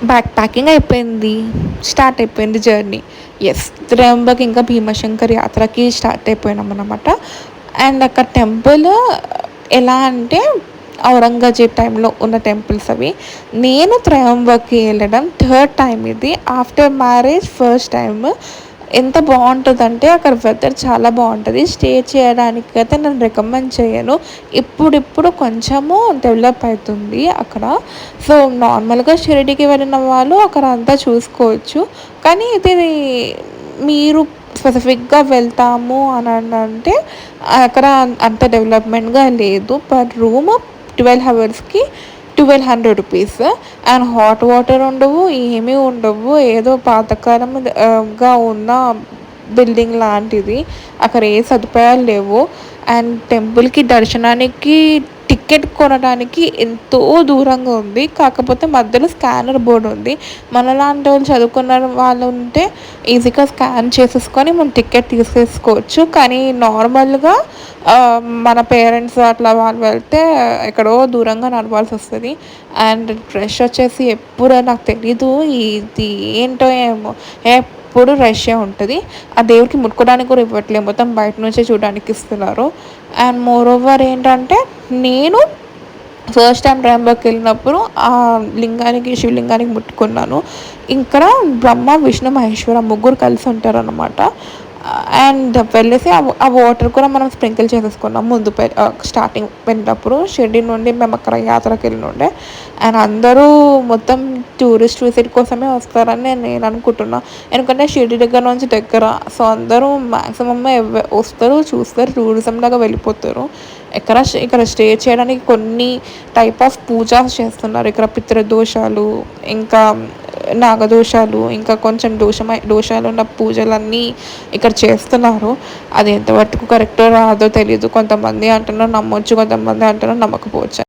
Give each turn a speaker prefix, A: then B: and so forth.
A: Back packing అయిపోయింది. Start అయిపోయింది journey. Yes. Trimbak ఇంకా భీమశంకర్ యాత్రకి స్టార్ట్ అయిపోయినామనమాట. అండ్ అక్కడ టెంపుల్ ఎలా అంటే ఔరంగజేబ్ టైంలో ఉన్న టెంపుల్స్ అవి. నేను త్రయంబక్‌కి ఎళ్ళడం థర్డ్ టైమ్ ఇది. After marriage first time. ఎంత బావుంటదంటే అక్కడ వెదర్ చాలా బావుంటది. స్టే చేయడానికైతే నేను రికమెండ్ చేయను. ఇప్పుడిప్పుడు కొంచెము డెవలప్ అయితుంది అక్కడ. సో, నార్మల్‌గా షిరిడీకి వెళ్ళిన వాళ్ళు అక్కడ అంతా చూసుకోవచ్చు. కానీ ఇది మీరు స్పెసిఫిక్‌గా వెళ్తాము అనంటే అక్కడ అంత డెవలప్‌మెంట్‌గా లేదు. Per room 12 హవర్స్‌కి 1200 rupees. And hot water ఉండవు, ఏమీ ఉండవు. ఏదో పాతకాలం గా ఉన్న బిల్డింగ్ లాంటిది. అక్కడ ఏ సదుపాయాలు లేవు. అండ్ టెంపుల్‌కి దర్శనానికి టికెట్ కొనడానికి ఎంతో దూరంగా ఉంది. కాకపోతే మధ్యలో స్కానర్ బోర్డ్ ఉంది. మనలాంటోళ్ళు చదువుకున్న వాళ్ళు ఉంటే ఈజీగా స్కాన్ చేసేసుకొని మనం టికెట్ తీసేసుకోవచ్చు. కానీ నార్మల్‌గా మన పేరెంట్స్ అట్లా వాళ్ళు వెళ్తే ఎక్కడో దూరంగా నడవాల్సొస్తది. అండ్ రష్ వచ్చేసి ఎప్పుడో నాకు తెలీదు. ఇది ఏంటో ఏమో! ఎప్పుడు రష్షే ఉంటది. ఆ దేవుడికి ముట్టుకోవడానికి కూడా ఇవ్వట్లే. మొత్తం బయట నుంచే చూడడానికి ఇస్తున్నారు. అండ్ మోర్ ఓవర్ ఏంటంటే నేను ఫస్ట్ టైమ్ ట్రయంబక్‌కెళ్ళినప్పుడు ఆ శివలింగానికి ముట్టుకున్నాను. ఇక్కడ బ్రహ్మ, విష్ణు, మహేశ్వర ముగ్గురు కలిసి ఉంటారనమాట. అండ్ వెళ్ళేసి ఆ వాటర్ కూడా మనం స్ప్రింకిల్ చేసేసుకున్నాం ముందు స్టార్టింగ్ వెళ్ళినప్పుడు. షిరిడీ నుండి మేము అక్కడ యాత్రకెళ్ళినుండే. అండ్ అందరూ మొత్తం టూరిస్ట్ విజిట్ కోసమే వస్తారని నేను అనుకుంటున్నా. ఎందుకంటే షిరిడీ దగ్గర నుంచి దగ్గర. సో, అందరూ మాక్సిమం వస్తారు, చూస్తారు, టూరిజం లాగా వెళ్ళిపోతారు. ఇక్కడ స్టే చేయడానికి కొన్ని టైప్ ఆఫ్ పూజాస్ చేస్తున్నారు. ఇక్కడ పితృదోషాలు, ఇంకా నాగదోషాలు, ఇంకా కొంచెం దోషాలున్న పూజలన్నీ ఇక్కడ చేస్తున్నారు. అది ఎంతవరకు కరెక్టో రాదో తెలీదు. కొంతమంది అంటున్నారు నమ్మొచ్చు, కొంతమంది అంటున్నారు నమ్మకపోవచ్చు.